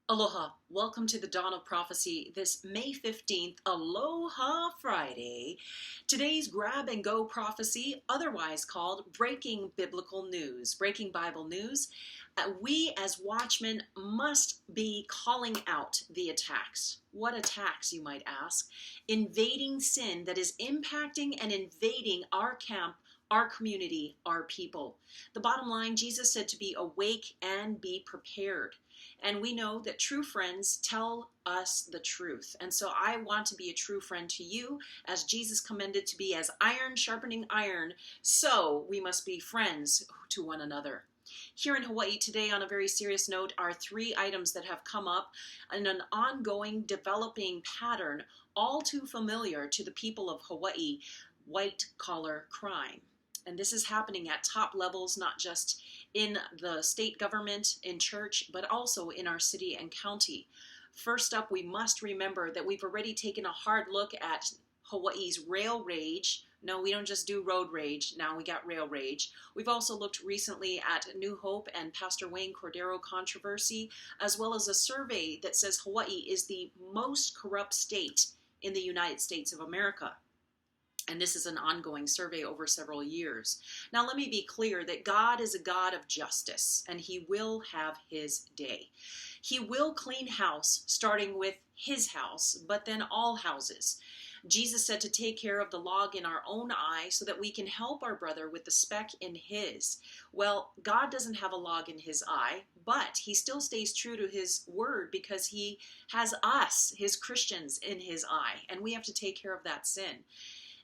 Aloha. Welcome to the Dawn of Prophecy this May 15th, Aloha Friday. Today's Grab and Go Prophecy, otherwise called Breaking Biblical News, Breaking Bible News. We as Watchmen must be calling out the attacks. What attacks, you might ask? Invading sin that is impacting and invading our camp, our community, our people. The bottom line, Jesus said to be awake and be prepared. And we know that true friends tell us the truth. And so I want to be a true friend to you, as Jesus commended to be as iron sharpening iron. So we must be friends to one another. Here in Hawaii today, on a very serious note, are three items that have come up in an ongoing developing pattern, all too familiar to the people of Hawaii: white-collar crime. And this is happening at top levels, not just in the state government, in church, but also in our city and county. First up, we must remember that we've already taken a hard look at Hawaii's rail rage. No, we don't just do road rage. Now we got rail rage. We've also looked recently at New Hope and Pastor Wayne Cordero controversy, as well as a survey that says Hawaii is the most corrupt state in the United States of America. And this is an ongoing survey over several years. Now, let me be clear that God is a God of justice, and he will have his day. He will clean house, starting with his house, but then all houses. Jesus said to take care of the log in our own eye so that we can help our brother with the speck in his. Well, God doesn't have a log in his eye, but he still stays true to his word because he has us, his Christians, in his eye, and we have to take care of that sin.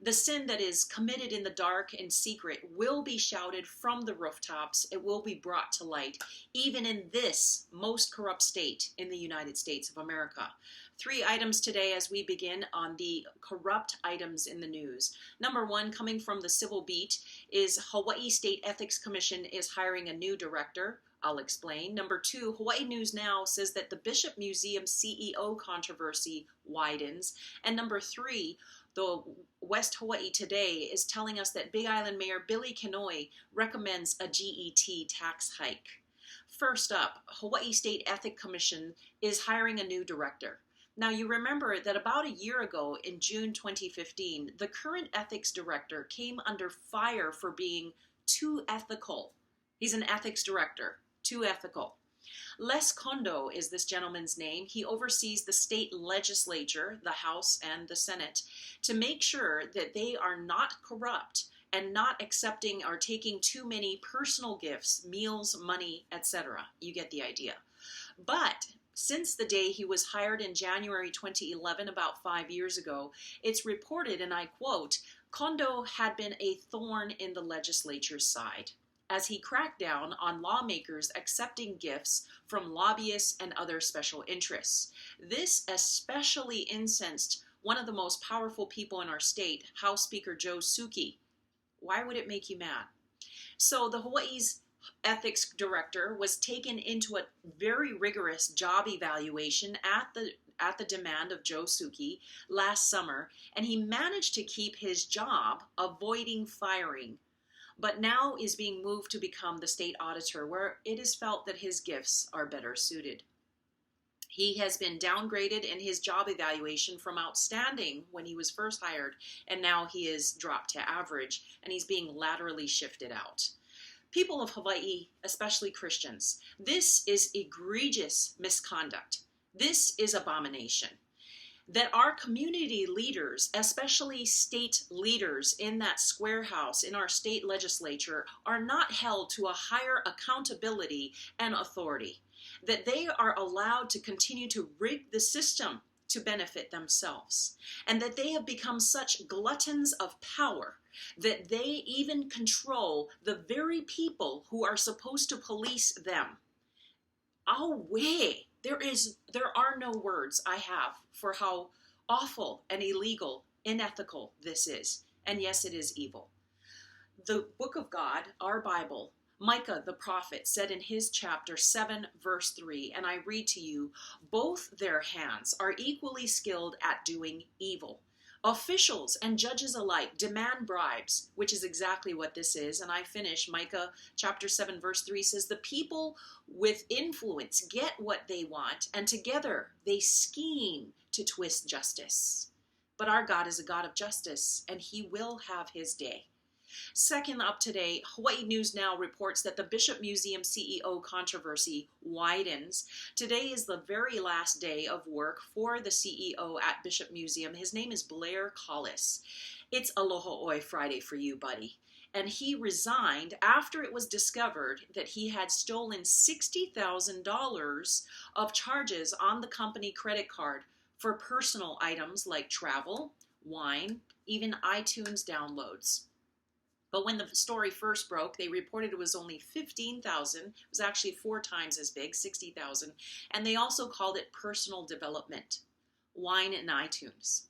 The sin that is committed in the dark and secret will be shouted from the rooftops. It will be brought to light, even in this most corrupt state in the United States of America. Three items today as we begin on the corrupt items in the news. Number one, coming from the civil beat, is Hawaii State Ethics Commission is hiring a new director. I'll explain. Number two, Hawaii News Now says that the Bishop Museum CEO controversy widens. And number three, the West Hawaii Today is telling us that Big Island Mayor Billy Kenoi recommends a GET tax hike. First up, Hawaii State Ethics Commission is hiring a new director. Now, you remember that about a year ago, in June 2015, the current ethics director came under fire for being too ethical. He's an ethics director, too ethical. Les Kondo is this gentleman's name. He oversees the state legislature, the House and the Senate, to make sure that they are not corrupt and not accepting or taking too many personal gifts, meals, money, etc. You get the idea. But since the day he was hired in January 2011, about 5 years ago, it's reported, and I quote, Kondo had been a thorn in the legislature's side, as he cracked down on lawmakers accepting gifts from lobbyists and other special interests. This especially incensed one of the most powerful people in our state, House Speaker Joe Souki. Why would it make you mad? So the Hawaii's ethics director was taken into a very rigorous job evaluation at the demand of Joe Souki last summer, and he managed to keep his job, avoiding firing, but now is being moved to become the state auditor, where it is felt that his gifts are better suited. He has been downgraded in his job evaluation from outstanding when he was first hired, and now he is dropped to average, and he's being laterally shifted out. People of Hawaii, especially Christians, this is egregious misconduct. This is abomination. That our community leaders, especially state leaders in that square house, in our state legislature, are not held to a higher accountability and authority. That they are allowed to continue to rig the system to benefit themselves. And that they have become such gluttons of power that they even control the very people who are supposed to police them. Away! There are no words I have for how awful and illegal, unethical this is. And yes, it is evil. The book of God, our Bible, Micah the prophet said in his chapter 7, verse 3, and I read to you, both their hands are equally skilled at doing evil, Officials and judges alike demand bribes, which is exactly what this is. And I finish, Micah chapter 7, verse 3 says, the people with influence get what they want, and together they scheme to twist justice. But our God is a God of justice, and he will have his day. Second up today, Hawaii News Now reports that the Bishop Museum CEO controversy widens. Today is the very last day of work for the CEO at Bishop Museum. His name is Blair Collis. It's Aloha Oi Friday for you, buddy. And he resigned after it was discovered that he had stolen $60,000 of charges on the company credit card for personal items like travel, wine, even iTunes downloads. But when the story first broke, they reported it was only $15,000. It was actually 4 times as big, $60,000. And they also called it personal development, wine and iTunes.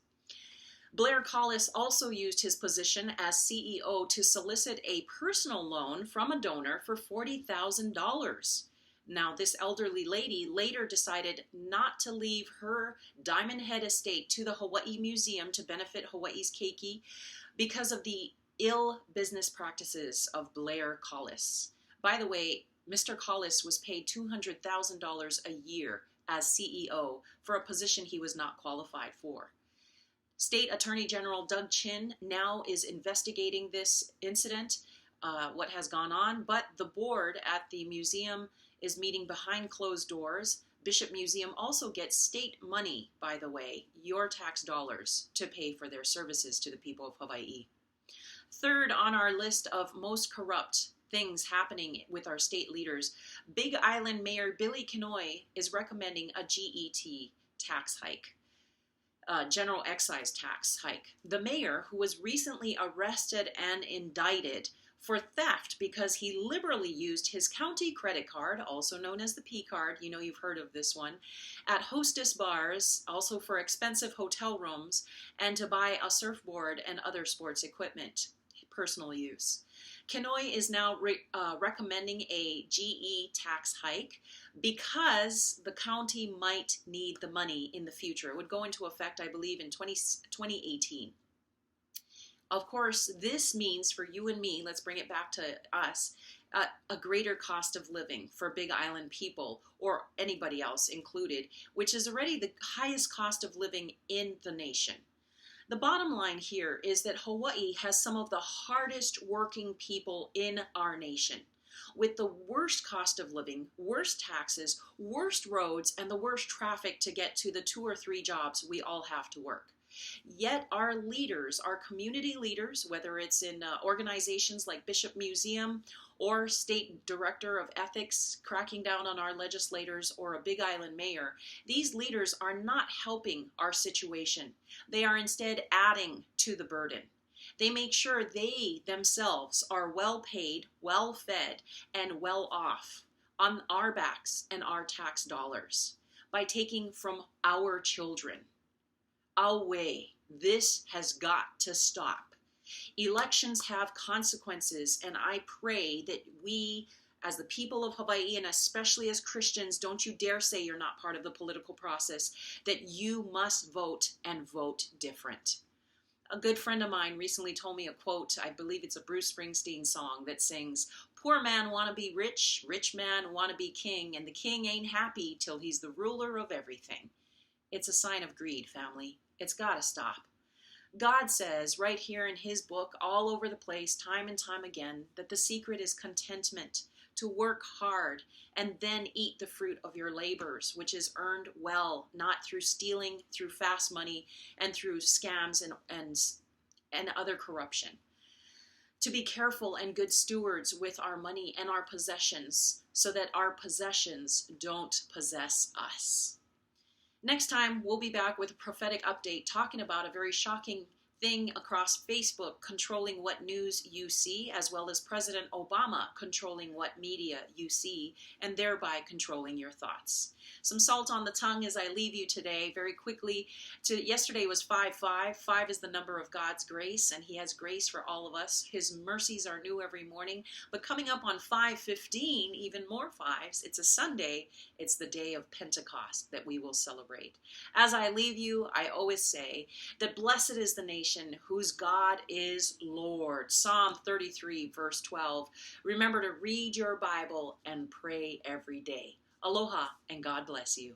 Blair Collis also used his position as CEO to solicit a personal loan from a donor for $40,000. Now, this elderly lady later decided not to leave her Diamond Head estate to the Hawaii Museum to benefit Hawaii's keiki because of the ill business practices of Blair Collis. By the way, Mr. Collis was paid $200,000 a year as CEO for a position he was not qualified for. State Attorney General Doug Chin now is investigating this incident, what has gone on, but the board at the museum is meeting behind closed doors. Bishop Museum also gets state money, by the way, your tax dollars, to pay for their services to the people of Hawaii. Third on our list of most corrupt things happening with our state leaders, Big Island Mayor Billy Kenoi is recommending a GET tax hike, general excise tax hike. The mayor, who was recently arrested and indicted for theft because he liberally used his county credit card, also known as the P card, you know, you've heard of this one, at hostess bars, also for expensive hotel rooms, and to buy a surfboard and other sports equipment, personal use. Kenoi is now recommending a GE tax hike because the county might need the money in the future. It would go into effect, I believe, in 2018. Of course, this means for you and me, let's bring it back to us, a greater cost of living for Big Island people or anybody else included, which is already the highest cost of living in the nation. The bottom line here is that Hawaii has some of the hardest working people in our nation, with the worst cost of living, worst taxes, worst roads, and the worst traffic to get to the 2 or 3 jobs we all have to work. Yet our leaders, our community leaders, whether it's in organizations like Bishop Museum or State Director of Ethics cracking down on our legislators or a Big Island mayor, these leaders are not helping our situation. They are instead adding to the burden. They make sure they themselves are well paid, well fed, and well off on our backs and our tax dollars by taking from our children. Away. This has got to stop. Elections have consequences, and I pray that we, as the people of Hawaii, and especially as Christians, don't you dare say you're not part of the political process, that you must vote and vote different. A good friend of mine recently told me a quote, I believe it's a Bruce Springsteen song that sings, "Poor man wanna be rich, rich man wanna be king, and the king ain't happy till he's the ruler of everything." It's a sign of greed, family. It's got to stop. God says right here in his book, all over the place, time and time again, that the secret is contentment, to work hard and then eat the fruit of your labors, which is earned well, not through stealing, through fast money, and through scams and other corruption. To be careful and good stewards with our money and our possessions so that our possessions don't possess us. Next time, we'll be back with a prophetic update talking about a very shocking thing across Facebook controlling what news you see, as well as President Obama controlling what media you see, and thereby controlling your thoughts. Some salt on the tongue as I leave you today very quickly. Yesterday was 5-5. 5 is the number of God's grace, and he has grace for all of us. His mercies are new every morning. But coming up on 5-15, even more fives, it's a Sunday. It's the day of Pentecost that we will celebrate. As I leave you, I always say that blessed is the nation whose God is Lord. Psalm 33, verse 12. Remember to read your Bible and pray every day. Aloha, and God bless you.